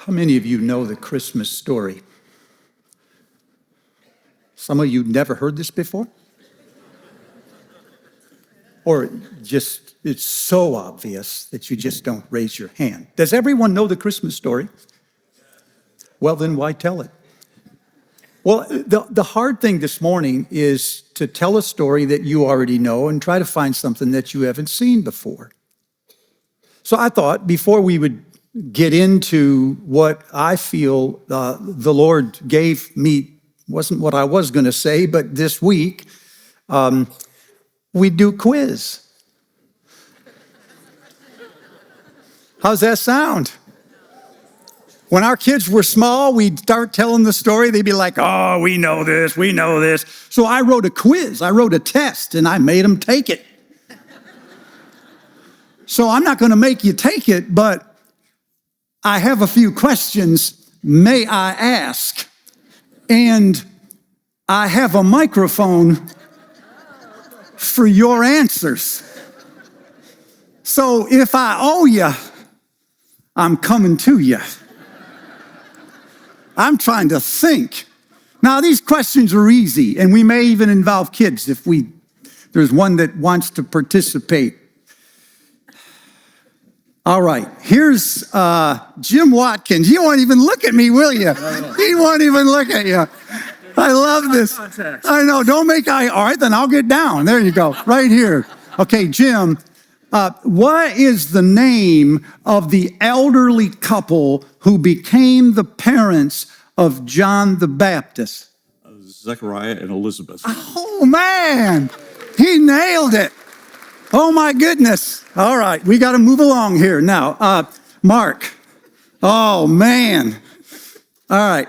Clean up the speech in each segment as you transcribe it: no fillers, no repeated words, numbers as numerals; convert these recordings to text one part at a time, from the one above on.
How many of you know the Christmas story? Some of you never heard this before? Or just, it's so obvious that you just don't raise your hand. Does everyone know the Christmas story? Well, then why tell it? Well, the hard thing this morning is to tell a story that you already know and try to find something that you haven't seen before. So I thought before we would get into what I feel the Lord gave me, wasn't what I was going to say, but this week, we'd do a quiz. How's that sound? When our kids were small, we'd start telling the story. They'd be like, oh, we know this, we know this. So I wrote a quiz, I wrote a test, and I made them take it. So I'm not going to make you take it, but I have a few questions, may I ask? And I have a microphone for your answers. So if I owe you, I'm coming to you. I'm trying to think. Now, these questions are easy, and we may even involve kids if there's one that wants to participate. All right, here's Jim Watkins. You won't even look at me, will you? He won't even look at you. I love this. I know, don't make eye. All right, then I'll get down. There you go, right here. Okay, Jim, what is the name of the elderly couple who became the parents of John the Baptist? Zechariah and Elizabeth. Oh, man, he nailed it. Oh, my goodness. All right, we got to move along here. Now, Mark. Oh, man. All right.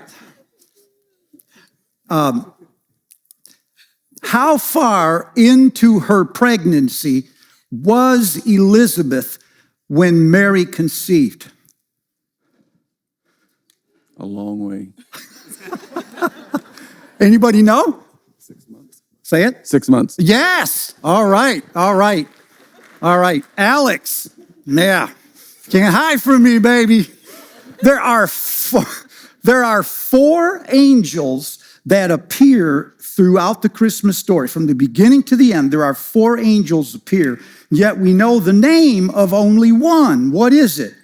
How far into her pregnancy was Elizabeth when Mary conceived? A long way. Anybody know? 6 months. Say it. 6 months. Yes. All right. Alex. Yeah. Can't hide from me, baby. There are four angels that appear throughout the Christmas story. From the beginning to the end, there are four angels appear, yet we know the name of only one. What is it?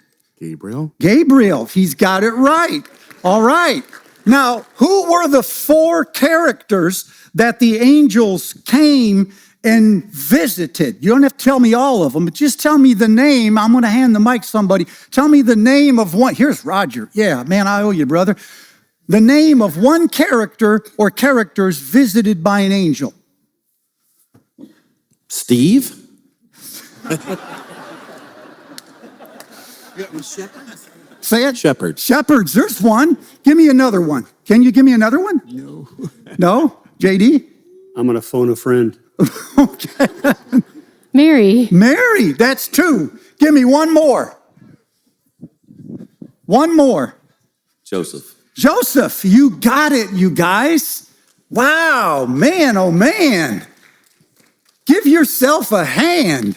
Gabriel. Gabriel. He's got it right. All right. Now, who were the four characters that the angels came and visited? You don't have to tell me all of them, but just tell me the name. I'm going to hand the mic to somebody. Tell me the name of one. Here's Roger. Yeah, man, I owe you, brother. The name of one character or characters visited by an angel. Steve. Say it. Shepherds. Shepherds. There's one. Give me another one. Can you give me another one? No. No? JD? I'm going to phone a friend. Okay. Mary. Mary. That's two. Give me one more. One more. Joseph. Joseph. You got it, you guys. Wow. Man, oh man. Give yourself a hand.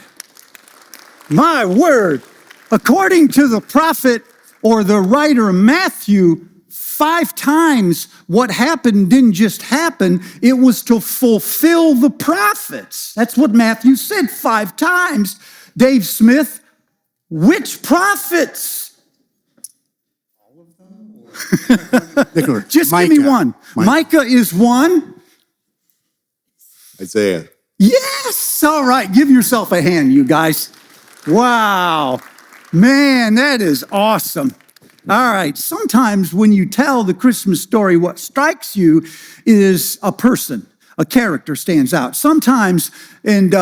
My word. According to the prophet or the writer Matthew, 5 times what happened didn't just happen, it was to fulfill the prophets. That's what Matthew said 5 times. Dave Smith, which prophets? All of them? Just Micah. Give me one. Micah is one. Isaiah. Yes. All right. Give yourself a hand, you guys. Wow. Man, that is awesome. All right. Sometimes when you tell the Christmas story, what strikes you is a person, a character stands out. Sometimes, and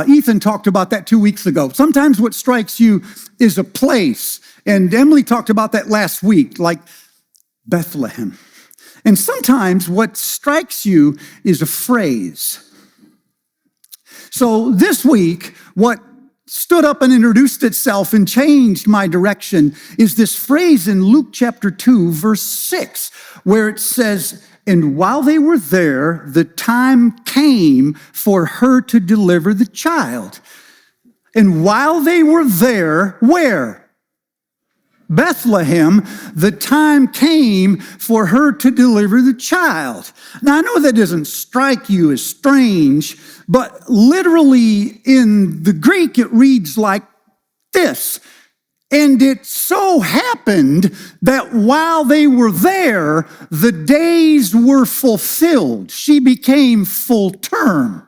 Ethan talked about that 2 weeks ago. Sometimes what strikes you is a place. And Emily talked about that last week, like Bethlehem. And sometimes what strikes you is a phrase. So this week, what stood up and introduced itself and changed my direction is this phrase in Luke chapter 2, verse 6, where it says, and while they were there, the time came for her to deliver the child. And while they were there, where? Bethlehem, the time came for her to deliver the child. Now, I know that doesn't strike you as strange, but literally in the Greek, it reads like this. And it so happened that while they were there, the days were fulfilled. She became full term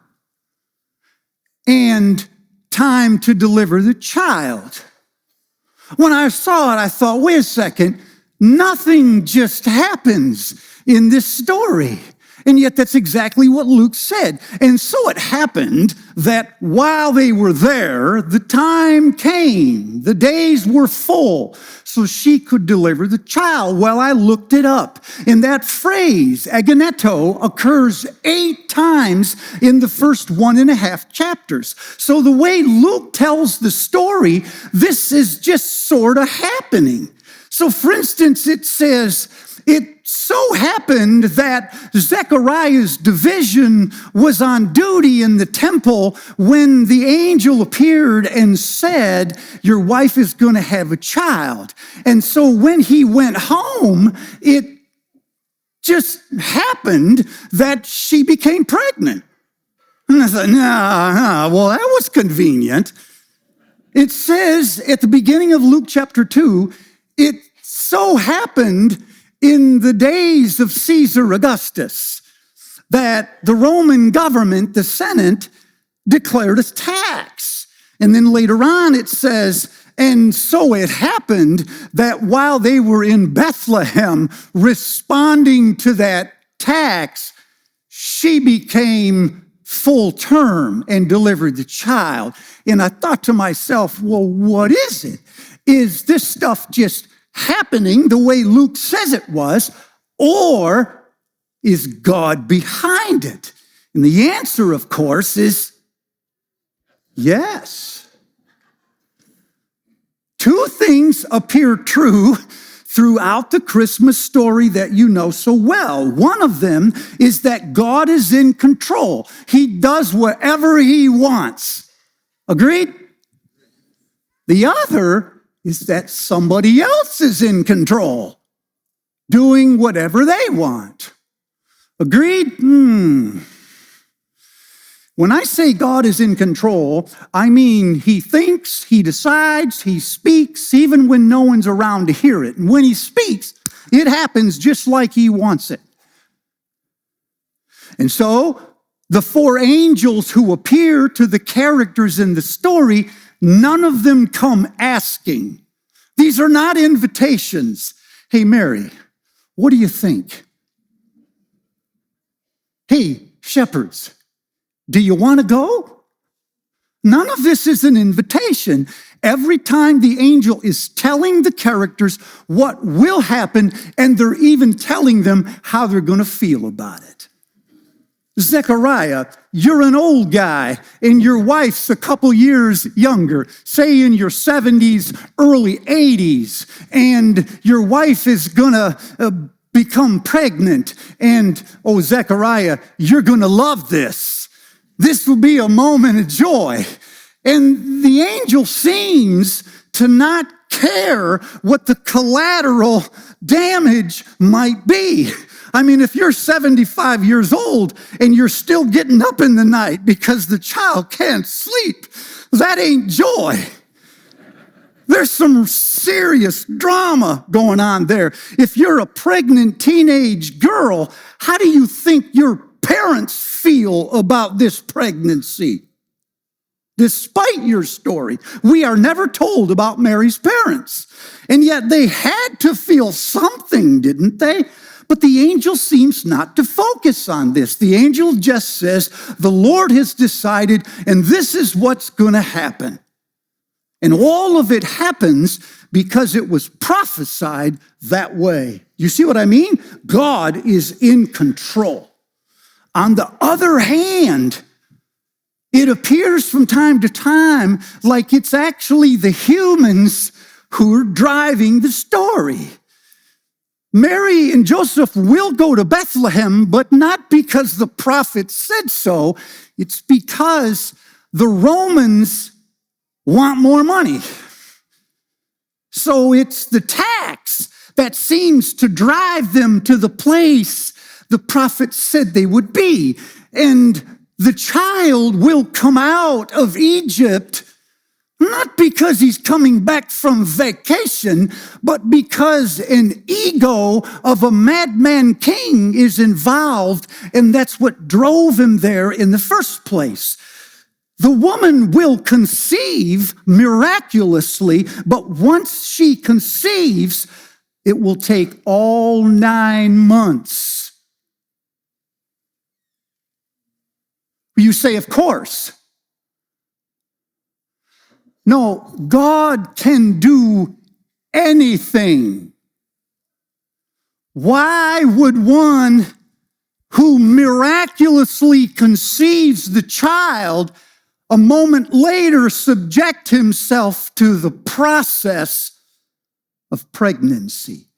and time to deliver the child. When I saw it, I thought, wait a second, nothing just happens in this story. And yet that's exactly what Luke said. And so it happened that while they were there, the time came, the days were full, so she could deliver the child. Well, I looked it up. And that phrase, agoneto, occurs 8 times in the first 1.5 chapters. So the way Luke tells the story, this is just sort of happening. So for instance, it says, it so happened that Zechariah's division was on duty in the temple when the angel appeared and said, your wife is going to have a child. And so when he went home, it just happened that she became pregnant. And I thought, well, that was convenient. It says at the beginning of Luke chapter 2, it so happened in the days of Caesar Augustus that the Roman government, the Senate, declared a tax. And then later on it says, and so it happened that while they were in Bethlehem responding to that tax, she became full term and delivered the child. And I thought to myself, well, what is it? Is this stuff just happening the way Luke says it was, or is God behind it? And the answer, of course, is yes. 2 things appear true throughout the Christmas story that you know so well. One of them is that God is in control. He does whatever he wants. Agreed? The other is that somebody else is in control, doing whatever they want. Agreed? When I say God is in control, I mean he thinks, he decides, he speaks, even when no one's around to hear it. And when he speaks, it happens just like he wants it. And so, the 4 angels who appear to the characters in the story, none of them come asking. These are not invitations. Hey, Mary, what do you think? Hey, shepherds, do you want to go? None of this is an invitation. Every time the angel is telling the characters what will happen, and they're even telling them how they're going to feel about it. Zechariah, you're an old guy, and your wife's a couple years younger, say in your 70s, early 80s, and your wife is gonna become pregnant, and oh, Zechariah, you're gonna love this. This will be a moment of joy. And the angel seems to not care what the collateral damage might be. I mean, if you're 75 years old and you're still getting up in the night because the child can't sleep, that ain't joy. There's some serious drama going on there. If you're a pregnant teenage girl, how do you think your parents feel about this pregnancy? Despite your story, we are never told about Mary's parents. And yet they had to feel something, didn't they? But the angel seems not to focus on this. The angel just says, the Lord has decided, and this is what's going to happen. And all of it happens because it was prophesied that way. You see what I mean? God is in control. On the other hand, it appears from time to time like it's actually the humans who are driving the story. Mary and Joseph will go to Bethlehem, but not because the prophet said so. It's because the Romans want more money. So it's the tax that seems to drive them to the place the prophet said they would be. And the child will come out of Egypt not because he's coming back from vacation, but because an ego of a madman king is involved, and that's what drove him there in the first place. The woman will conceive miraculously, but once she conceives, it will take all 9 months. You say, of course. No, God can do anything. Why would one who miraculously conceives the child a moment later subject himself to the process of pregnancy?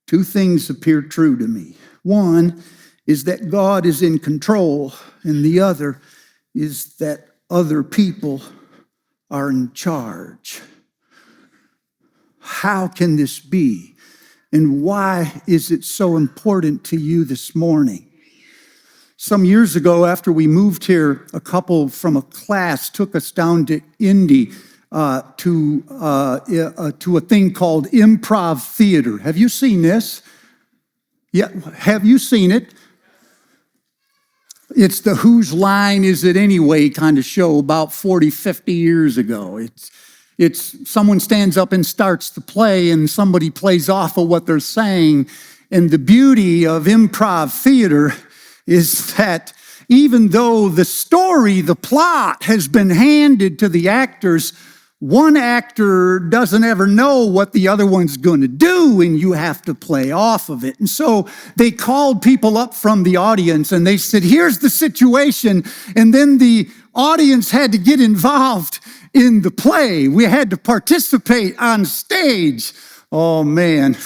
Two things appear true to me. One is that God is in control, and the other is that other people are in charge. How can this be? And why is it so important to you this morning? Some years ago, after we moved here, a couple from a class took us down to Indy to a thing called Improv theater. Have you seen this? Yeah, have you seen it? It's the Whose Line Is It Anyway kind of show about 40, 50 years ago. It's someone stands up and starts the play and somebody plays off of what they're saying. And the beauty of improv theater is that even though the story, the plot has been handed to the actors, one actor doesn't ever know what the other one's going to do, and you have to play off of it. And so they called people up from the audience and they said, here's the situation. And then the audience had to get involved in the play. We had to participate on stage. Oh man,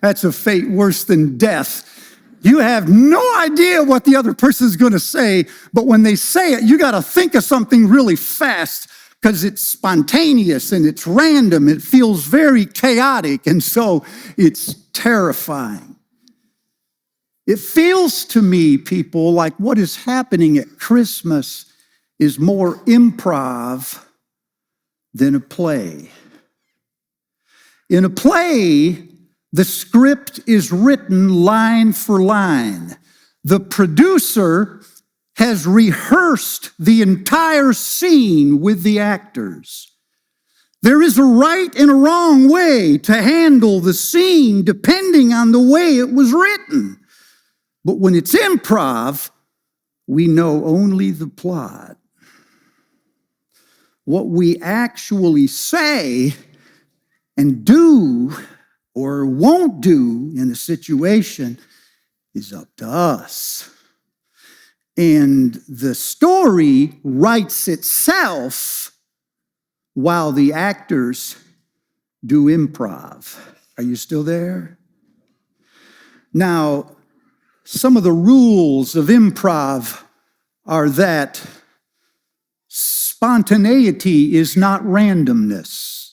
that's a fate worse than death. You have no idea what the other person's going to say, but when they say it, you got to think of something really fast, because it's spontaneous and it's random. It feels very chaotic, and so it's terrifying. It feels to me, people, like what is happening at Christmas is more improv than a play. In a play, the script is written line for line. The producer has rehearsed the entire scene with the actors. There is a right and a wrong way to handle the scene depending on the way it was written. But when it's improv, we know only the plot. What we actually say and do or won't do in a situation is up to us. And the story writes itself while the actors do improv. Are you still there? Now, some of the rules of improv are that spontaneity is not randomness.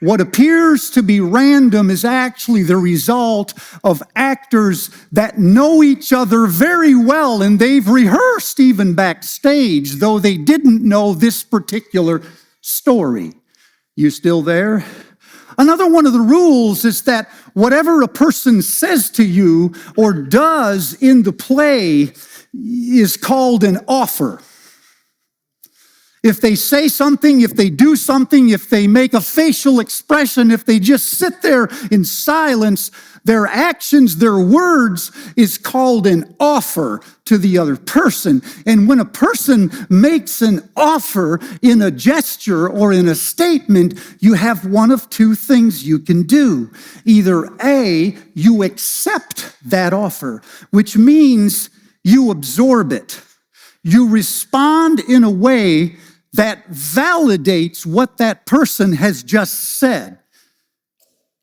What appears to be random is actually the result of actors that know each other very well, and they've rehearsed even backstage, though they didn't know this particular story. You still there? Another one of the rules is that whatever a person says to you or does in the play is called an offer. If they say something, if they do something, if they make a facial expression, if they just sit there in silence, their actions, their words is called an offer to the other person. And when a person makes an offer in a gesture or in a statement, you have one of two things you can do. Either A, you accept that offer, which means you absorb it. You respond in a way that validates what that person has just said,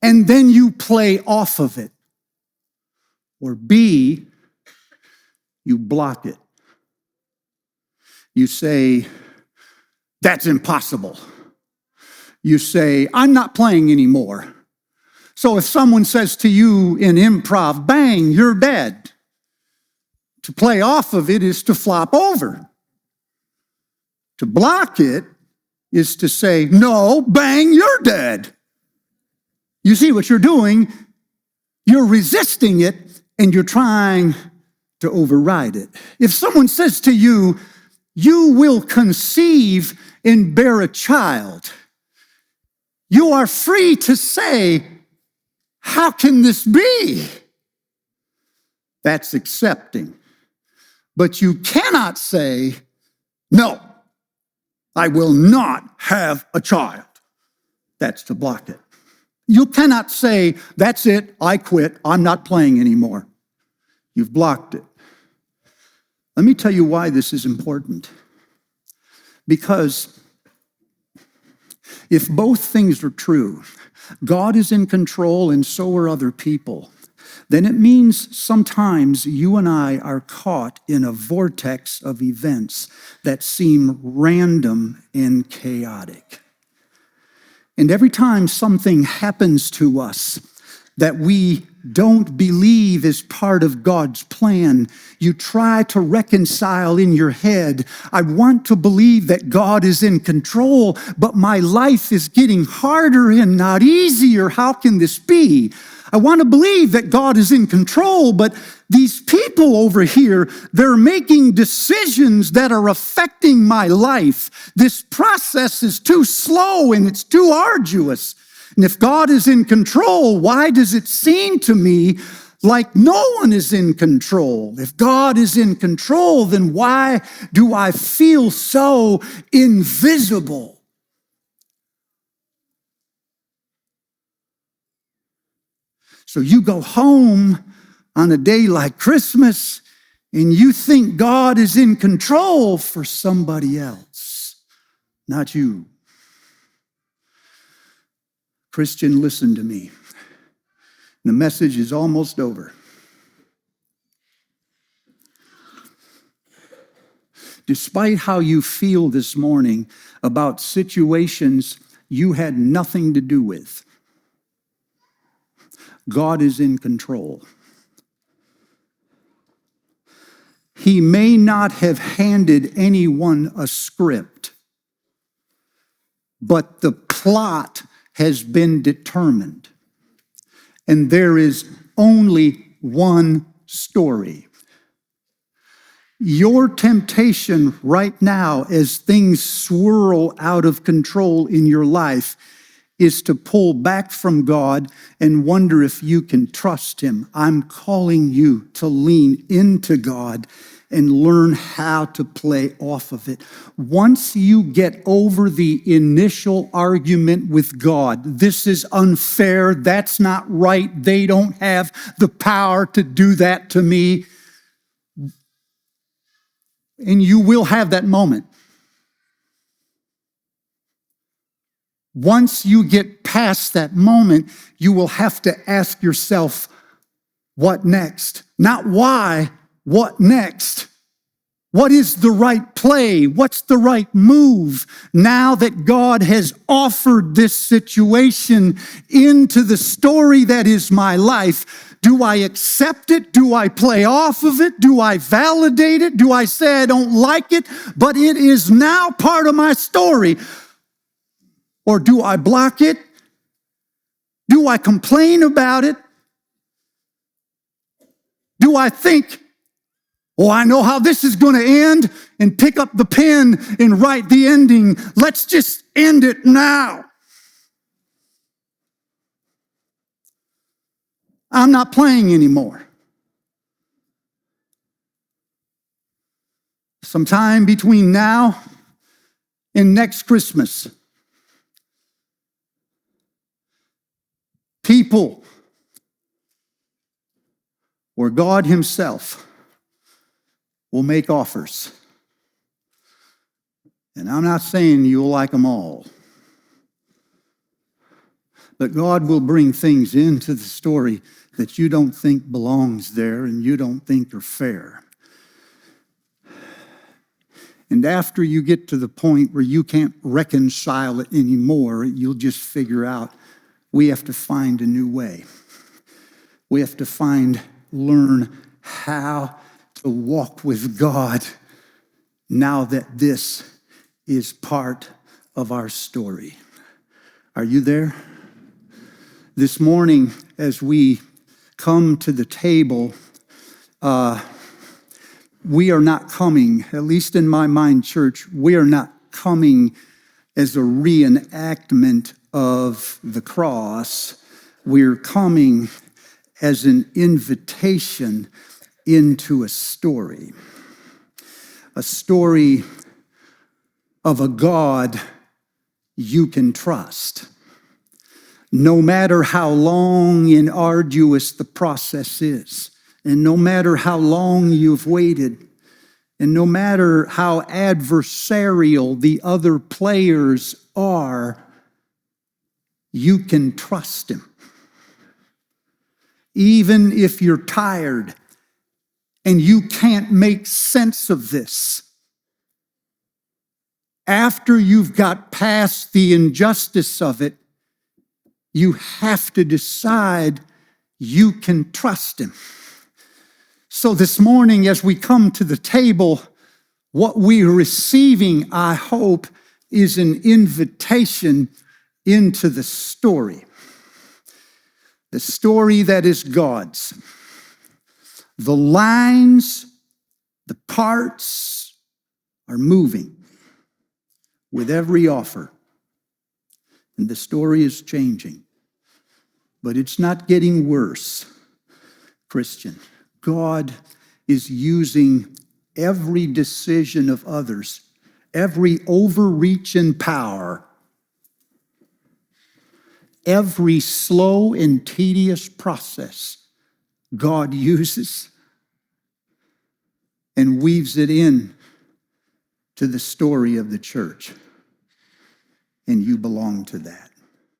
and then you play off of it. Or B, you block it. You say, that's impossible. you say, I'm not playing anymore. So if someone says to you in improv, bang, you're dead, to play off of it is to flop over. To block it is to say, no, bang, you're dead. You see what you're doing? You're resisting it and you're trying to override it. If someone says to you, you will conceive and bear a child, you are free to say, how can this be? That's accepting. But you cannot say, no, I will not have a child. That's to block it. You cannot say, that's it, I quit, I'm not playing anymore. You've blocked it. Let me tell you why this is important. Because if both things are true, God is in control and so are other people, then it means sometimes you and I are caught in a vortex of events that seem random and chaotic. And every time something happens to us that we don't believe is part of God's plan, you try to reconcile in your head, I want to believe that God is in control, but my life is getting harder and not easier. How can this be? I want to believe that God is in control, but these people over here, they're making decisions that are affecting my life. This process is too slow and it's too arduous. And if God is in control, why does it seem to me like no one is in control? If God is in control, then why do I feel so invisible? So you go home on a day like Christmas and you think God is in control for somebody else, not you. Christian, listen to me. The message is almost over. Despite how you feel this morning about situations you had nothing to do with, God is in control. He may not have handed anyone a script, but the plot has been determined. And there is only one story. Your temptation right now, as things swirl out of control in your life, is to pull back from God and wonder if you can trust Him. I'm calling you to lean into God and learn how to play off of it. Once you get over the initial argument with God, this is unfair, that's not right, they don't have the power to do that to me, and you will have that moment. Once you get past that moment, you will have to ask yourself, what next? Not why, what next? What is the right play? What's the right move? Now that God has offered this situation into the story that is my life, do I accept it? Do I play off of it? Do I validate it? Do I say I don't like it, but it is now part of my story? Or do I block it? Do I complain about it? Do I think, oh, I know how this is going to end, and pick up the pen and write the ending? Let's just end it now. I'm not playing anymore. Sometime between now and next Christmas, people where God Himself will make offers. And I'm not saying you'll like them all, but God will bring things into the story that you don't think belongs there and you don't think are fair. And after you get to the point where you can't reconcile it anymore, you'll just figure out we have to find a new way. We have to learn how to walk with God now that this is part of our story. Are you there? This morning, as we come to the table, we are not coming, at least in my mind, church, we are not coming as a reenactment of the cross. We're coming as an invitation into a story of a God you can trust. No matter how long and arduous the process is, and no matter how long you've waited, and no matter how adversarial the other players are, you can trust him. Even if you're tired and you can't make sense of this, after you've got past the injustice of it, you have to decide you can trust him. So this morning, as we come to the table, what we're receiving, I hope, is an invitation into the story that is God's. The lines, the parts are moving with every offer, and the story is changing. But it's not getting worse, Christian. God is using every decision of others, every overreach in power, every slow and tedious process God uses and weaves it in to the story of the church. And you belong to that.